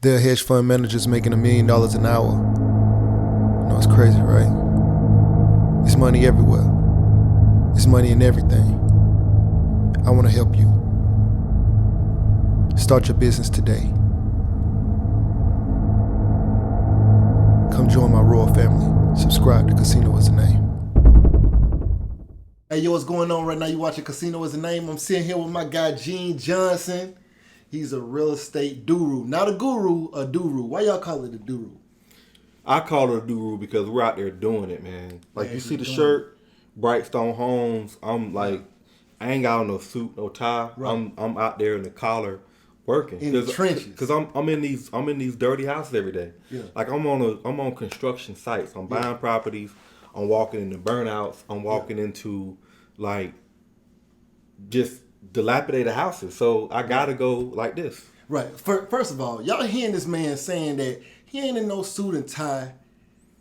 There are hedge fund managers making $1 million an hour. You know, it's crazy, right? It's money everywhere. It's money in everything. I want to help you. Start your business today. Come join my royal family. Subscribe to Casino is the Name. Hey, yo, what's going on right now? You watching Casino is the Name. I'm sitting here with my guy, Gene Johnson. He's a real estate guru. Not a guru, a guru. Why y'all call it a guru? I call it a guru because we're out there doing it, man. Like, you see the shirt, Brightstone Homes. I'm like, I ain't got on no suit, no tie. Right. I'm out there in the collar working in the trenches. Because I'm in these dirty houses every day. Yeah. Like I'm on construction sites. I'm buying properties. I'm walking into burnouts. I'm walking into like just dilapidated houses. So I gotta go like this. Right. First of all, y'all hearing this man saying that he ain't in no suit and tie.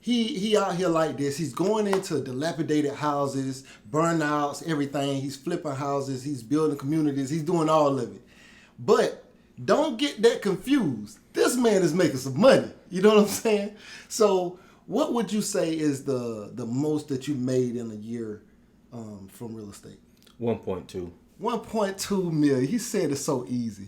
He out here like this. He's going into dilapidated houses, burnouts, everything. He's flipping houses. He's building communities. He's doing all of it. But don't get that confused. This man is making some money. You know what I'm saying? So what would you say is the most that you made in a year from real estate? 1.2. 1.2 million. He said it's so easy.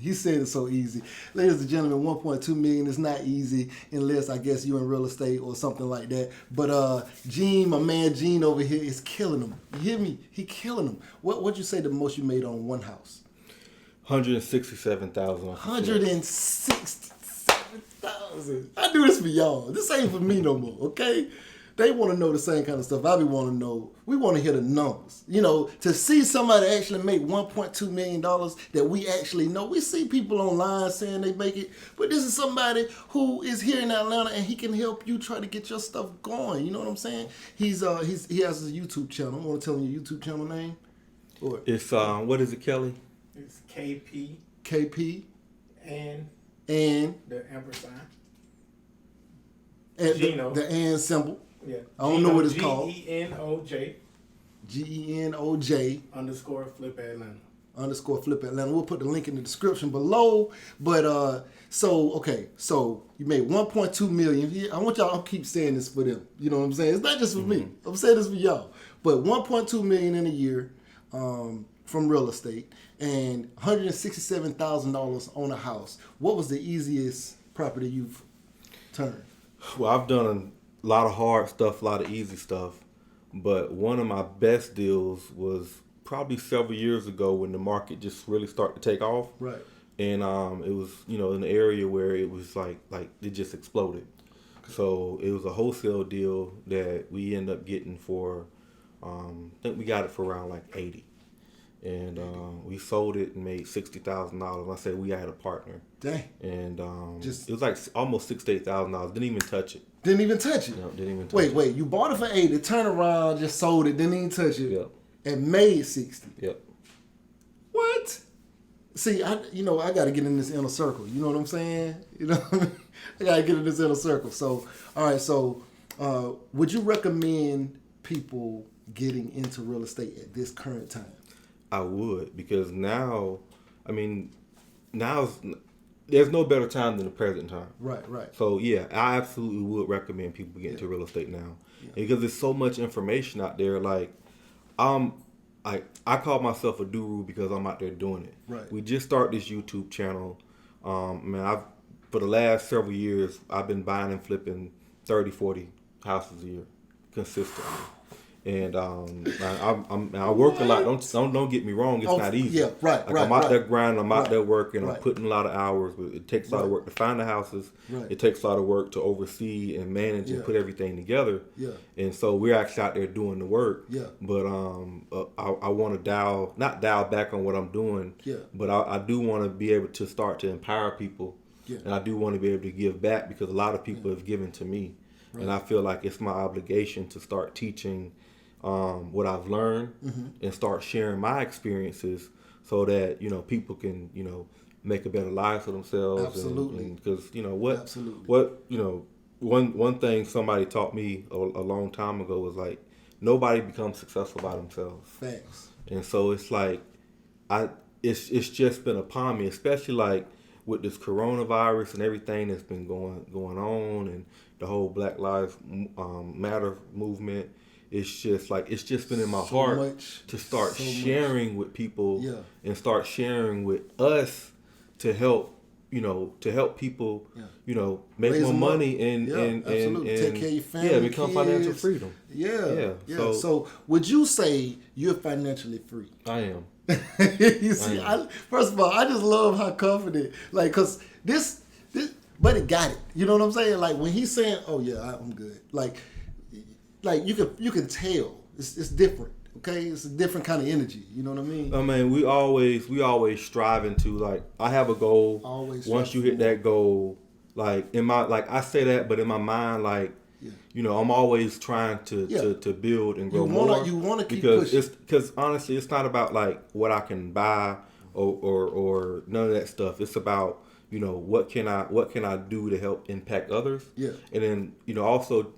Ladies and gentlemen, 1.2 million is not easy unless I guess you're in real estate or something like that. But Gene, my man Gene over here is killing him. You hear me? He killing him. What'd you say the most you made on one house? 167,000. 167,000. I do this for y'all. This ain't for me no more, okay? They want to know the same kind of stuff I be want to know. We want to hear the numbers. You know, to see somebody actually make $1.2 million that we actually know. We see people online saying they make it, but this is somebody who is here in Atlanta and he can help you try to get your stuff going. You know what I'm saying? He has a YouTube channel. I want to tell him your YouTube channel name. Or it's what is it, Kelley? It's KP. KP. And the ampersand. And Geno. The and symbol. Yeah. I don't know what it's called. GENOJ. GENOJ. _flip Atlanta. _flip Atlanta. We'll put the link in the description below. But so you made 1.2 million. I want y'all to keep saying this for them. You know what I'm saying? It's not just for me. I'm saying this for y'all. But 1.2 million in a year from real estate and $167,000 on a house. What was the easiest property you've turned? Well, I've done a lot of hard stuff, a lot of easy stuff, but one of my best deals was probably several years ago when the market just really started to take off. Right. And it was, in an area where it was like it just exploded. Okay. So it was a wholesale deal that we ended up getting for, I think we got it for around like 80. And we sold it and made $60,000. I said we had a partner. Dang. And it was like almost $68,000. Didn't even touch it. Didn't even touch it? No, didn't even touch it. Wait. You bought it for 80, turned around, just sold it, didn't even touch it. Yep. And made 60. Yep. What? See, I got to get in this inner circle. You know what I'm saying? You know what I mean? I got to get in this inner circle. So, all right. So, would you recommend people getting into real estate at this current time? I would, because now there's no better time than the present time. Right. So yeah, I absolutely would recommend people get into real estate now, because there's so much information out there. Like, I call myself a guru because I'm out there doing it. Right. We just started this YouTube channel. For the last several years, I've been buying and flipping 30, 40 houses a year consistently. And I work a lot. Don't get me wrong. It's not easy. Yeah, right. I'm out there grinding. I'm out there working. I'm putting a lot of hours. It takes a lot of work to find the houses. Right. It takes a lot of work to oversee and manage and put everything together. Yeah. And so we're actually out there doing the work. Yeah. But I want to not dial back on what I'm doing. Yeah. But I do want to be able to start to empower people. Yeah. And I do want to be able to give back, because a lot of people have given to me, and I feel like it's my obligation to start teaching what I've learned and start sharing my experiences so that, people can, make a better life for themselves. Absolutely. Because, one thing somebody taught me a long time ago was like, nobody becomes successful by themselves. Thanks. And so it's like, it's just been upon me, especially like with this coronavirus and everything that's been going on, and the whole Black Lives Matter movement, it's just been in my heart to start sharing with people and start sharing with us to help people, make Raise more money up. and take care of your family, become kids. financial freedom. Yeah. So would you say you're financially free? I am. You see, first of all, I just love how confident, like, cause this, but it got it. You know what I'm saying? Like when he's saying, "Oh yeah, I'm good," like you can tell it's different. Okay, it's a different kind of energy. You know what I mean? I mean, we always striving to, like, I have a goal. Once you hit that goal, like I say that, but in my mind, like, I'm always trying to build and grow more. You want to keep pushing. Because honestly, it's not about like what I can buy or none of that stuff. It's about what can I do to help impact others. Yeah. And then also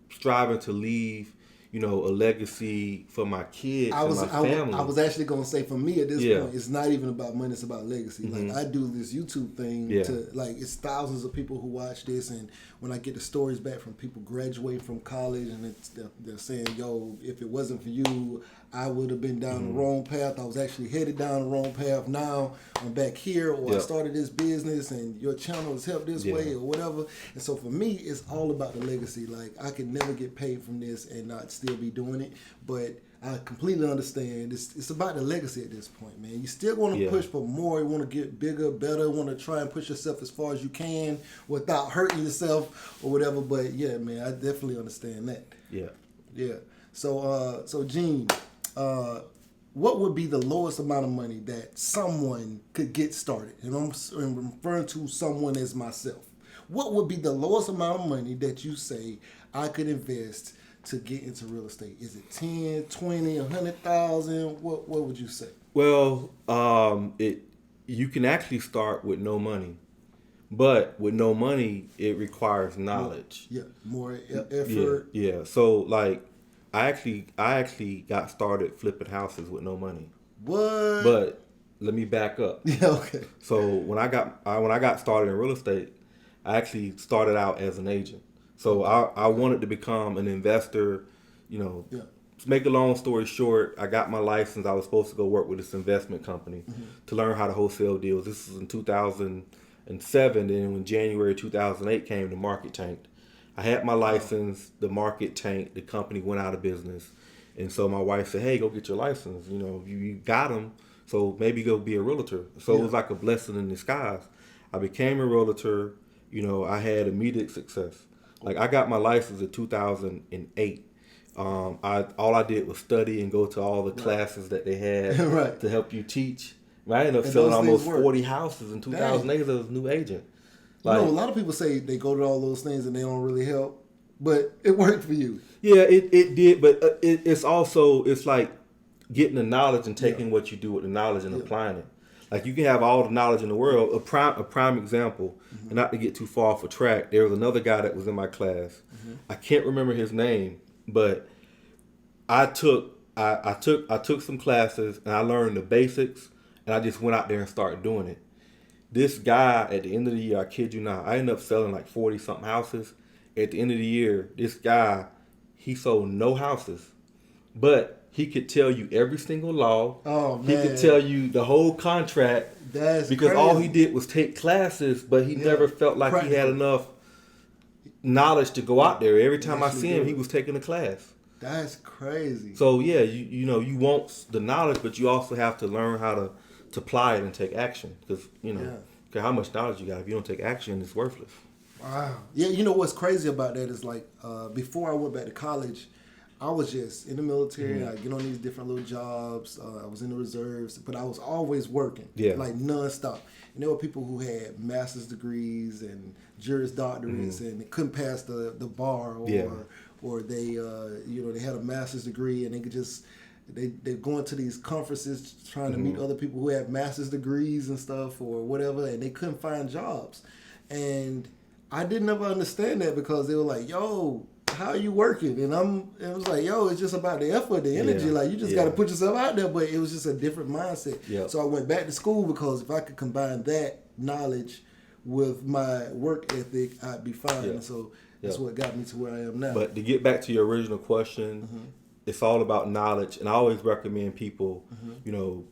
striving to leave a legacy for my kids and my family. I was actually going to say, for me at this point, it's not even about money, it's about legacy. Mm-hmm. Like, I do this YouTube thing to, like, it's thousands of people who watch this, and when I get the stories back from people graduating from college, and they're saying, yo, if it wasn't for you, I would have been down the wrong path. I was actually headed down the wrong path. Now I'm back here, or I started this business, and your channel has helped this way, or whatever. And so for me, it's all about the legacy. Like, I could never get paid from this and not still be doing it, but I completely understand. It's about the legacy at this point, man. You still want to push for more. You want to get bigger, better. Want to try and push yourself as far as you can without hurting yourself or whatever. But yeah, man, I definitely understand that. Yeah. So Gene, what would be the lowest amount of money that someone could get started? And I'm referring to someone as myself. What would be the lowest amount of money that you say I could invest to get into real estate? Is it 10, 20, 100,000? What would you say? Well, you can actually start with no money, but with no money, it requires knowledge. More effort. Yeah. So like, I actually got started flipping houses with no money. What? But let me back up. Yeah. Okay. So when I got started in real estate, I actually started out as an agent. So I wanted to become an investor, To make a long story short, I got my license. I was supposed to go work with this investment company to learn how to wholesale deals. This was in 2007. Then when January 2008 came, the market tanked. I had my license. The market tanked. The company went out of business. And so my wife said, hey, go get your license. You got them, so maybe go be a realtor. So it was like a blessing in disguise. I became a realtor. I had immediate success. Like, I got my license in 2008. All I did was study and go to all the classes that they had to help you teach. I ended up selling almost 40 houses in 2008 as a new agent. Like, a lot of people say they go to all those things and they don't really help, but it worked for you. Yeah, it did, but it's like getting the knowledge and taking what you do with the knowledge and applying it. Like, you can have all the knowledge in the world. A prime example, and not to get too far off a track, there was another guy that was in my class. I can't remember his name, but I took some classes and I learned the basics, and I just went out there and started doing it. This guy, at the end of the year, I kid you not, I ended up selling like 40-something houses. At the end of the year, this guy, he sold no houses, but he could tell you every single law. Oh, man. He could tell you the whole contract. That's because crazy. all he did was take classes, but he never felt like he had enough knowledge to go out there. Every time I see him, he was taking a class. That's crazy. So yeah, you want the knowledge, but you also have to learn how to apply it and take action. Because how much knowledge you got, if you don't take action, it's worthless. Wow. Yeah, what's crazy about that is, like, before I went back to college, I was just in the military. I get on these different little jobs. I was in the reserves, but I was always working, like nonstop. And there were people who had master's degrees and Juris Doctorates, and they couldn't pass the bar, or they they had a master's degree and they could just they're going to these conferences trying to meet other people who have master's degrees and stuff or whatever, and they couldn't find jobs. And I didn't ever understand that, because they were like, yo, how are you working? And it was like, yo, it's just about the effort, the energy. Like, you just got to put yourself out there. But it was just a different mindset. So I went back to school, because if I could combine that knowledge with my work ethic, I'd be fine. And so that's what got me to where I am now. But to get back to your original question, it's all about knowledge. And I always recommend people, you know,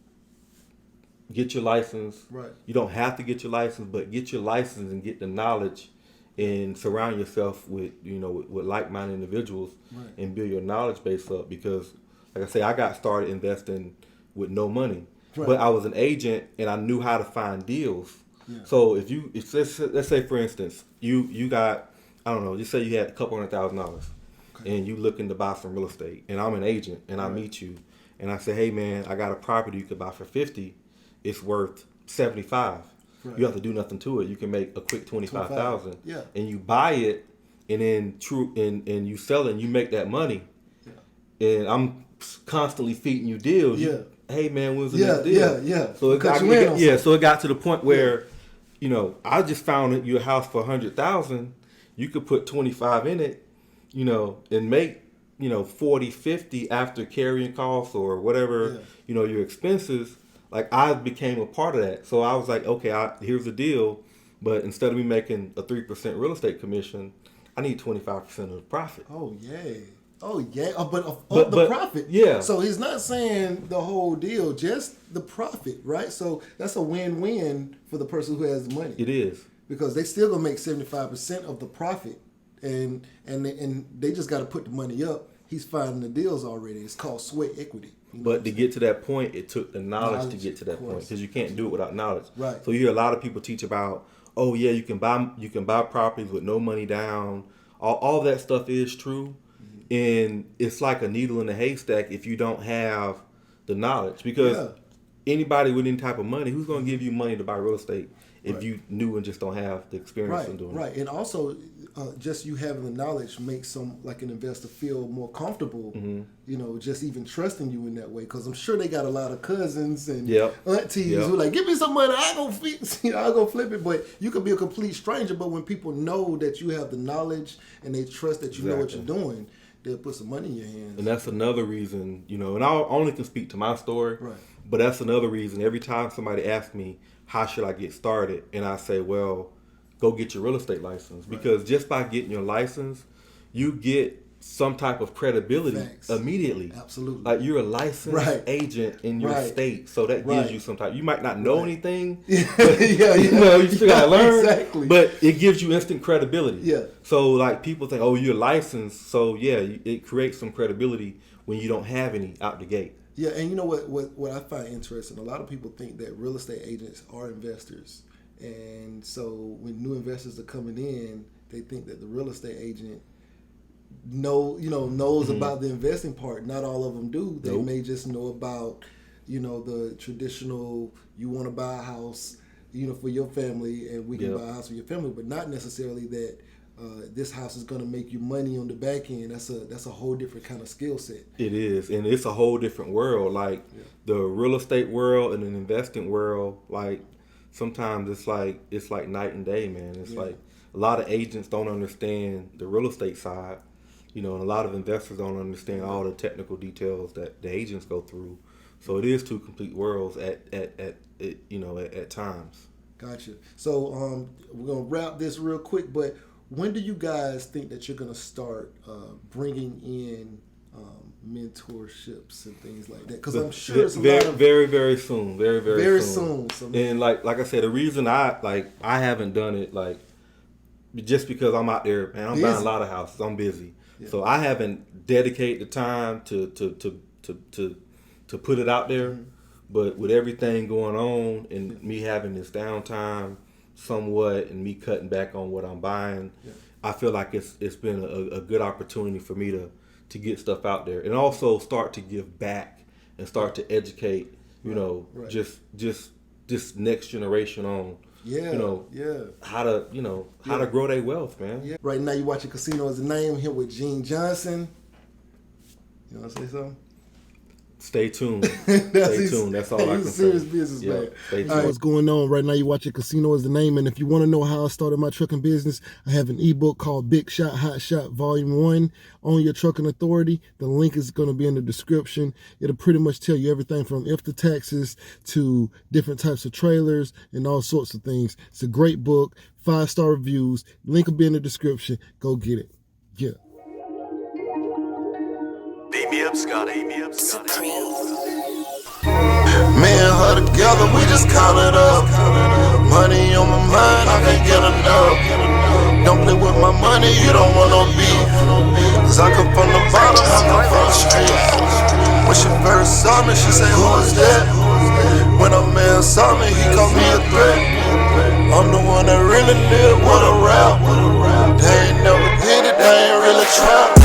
get your license. Right. You don't have to get your license, but get your license and get the knowledge and surround yourself with, you know, with like-minded individuals and build your knowledge base up. Because, like I say, I got started investing with no money. But I was an agent and I knew how to find deals. Yeah. So let's say for instance, you got, I don't know, just say you had a couple $100,000 and you looking to buy some real estate, and I'm an agent and I meet you and I say, hey man, I got a property you could buy for 50. It's worth 75. You don't have to do nothing to it. You can make a quick 25,000. Yeah. And you buy it and then and you sell it and you make that money. Yeah. And I'm constantly feeding you deals. Hey man, when's the next deal? Yeah. So so it got to the point where, you know, I just found your house for 100,000. You could put 25 in it, you know, and make, you know, 40, 50 after carrying costs or whatever, you know, your expenses. Like I became a part of that. So I was like, okay, here's the deal. But instead of me making a 3% real estate commission, I need 25% of the profit. Oh yeah. But the profit. Yeah. So he's not saying the whole deal, just the profit, right? So that's a win-win for the person who has the money. It is. Because they still gonna make 75% of the profit, and they just got to put the money up. He's finding the deals already. It's called sweat equity. But to get to that point, it took the knowledge to get to that point, because you can't do it without knowledge. Right. So you hear a lot of people teach about, oh yeah, you can buy properties with no money down. All that stuff is true. And it's like a needle in a haystack if you don't have the knowledge. Because anybody with any type of money, who's going to give you money to buy real estate if you knew and just don't have the experience in doing it? Right. And also, just you having the knowledge makes an investor feel more comfortable, you know, just even trusting you in that way. Because I'm sure they got a lot of cousins and aunties who are like, give me some money, I'll go flip it. But you could be a complete stranger. But when people know that you have the knowledge and they trust that you know what you're doing, they'll put some money in your hands. And that's another reason, you know, and I only can speak to my story, but that's another reason. Every time somebody asks me, how should I get started? And I say, well, go get your real estate license. Because just by getting your license, you get some type of credibility immediately. Absolutely. Like you're a licensed agent in your state. So that gives you some type. You might not know anything. But, you know, you still got to learn. Exactly. But it gives you instant credibility. Yeah. So like people think, oh, you're licensed. So yeah, it creates some credibility when you don't have any out the gate. Yeah, and you know what I find interesting, a lot of people think that real estate agents are investors. And so when new investors are coming in, they think that the real estate agent knows about the investing part. Not all of them do. They may just know about, you know, the traditional, you want to buy a house, you know, for your family, and we can buy a house for your family, but not necessarily that this house is going to make you money on the back end. That's a whole different kind of skill set. It is, and it's a whole different world. Like the real estate world and the investing world, like sometimes it's like night and day, man. It's like a lot of agents don't understand the real estate side, you know, and a lot of investors don't understand all the technical details that the agents go through. So it is two complete worlds at times. Gotcha. So we're gonna wrap this real quick, but when do you guys think that you're gonna start bringing in mentorships and things like that? Because I'm sure it's very, very soon. Very soon. So, and like I said, the reason I haven't done it, like, just because I'm out there and I'm buying a lot of houses. I'm busy, so I haven't dedicated the time to put it out there. But with everything going on and me having this downtime somewhat and me cutting back on what I'm buying, I feel like it's been a good opportunity for me to get stuff out there and also start to give back and start to educate, just this next generation on, how to grow their wealth, man. Yeah. Right now you're watching Casino Is the Name here with Gene Johnson. You want to say something? Stay tuned. Stay tuned. That's all I can say. Serious business, man. Stay tuned. All right, what's going on right now? You're watching Casino is the Name, and if you want to know how I started my trucking business, I have an ebook called Big Shot, Hot Shot, Volume 1, Own Your Trucking Authority. The link is going to be in the description. It'll pretty much tell you everything from if the taxes to different types of trailers and all sorts of things. It's a great book, 5-star reviews. Link will be in the description. Go get it. Yeah. Beat me up, Scotty. Me and her together, we just count it up. Money on my mind, I can't get enough. Don't play with my money, you don't want no beef. Cause I come from the bottom, I come from the street. When she first saw me, she said, who is that? When a man saw me, he called me a threat. I'm the one that really live, wanna rap. They ain't never did it, they ain't really trap.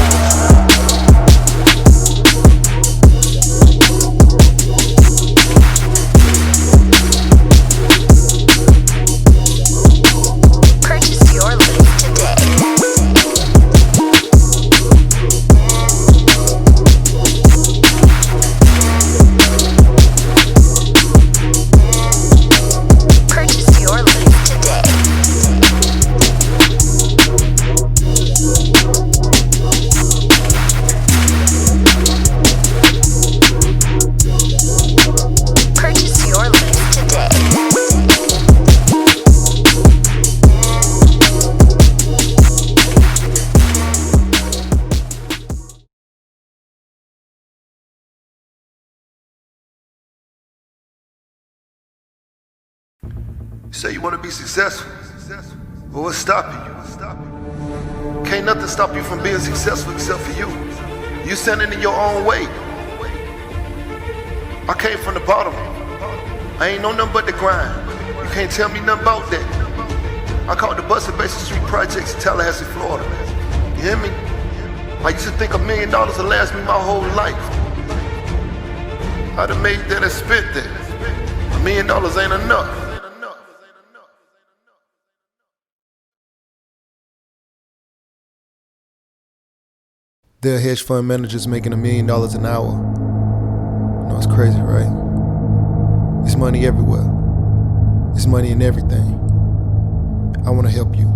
You say you want to be successful, but what's stopping you? Can't nothing stop you from being successful except for you. You standing in your own way. I came from the bottom. I ain't know nothing but the grind. You can't tell me nothing about that. I caught the bus at Basin Street Projects in Tallahassee, Florida. You hear me? I used to think $1 million would last me my whole life. I'd have made that and spent that. $1 million ain't enough. There are hedge fund managers making $1 million an hour. You know, it's crazy, right? There's money everywhere. There's money in everything. I want to help you.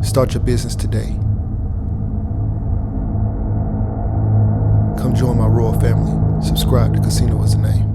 Start your business today. Come join my royal family. Subscribe to Casino is the Name.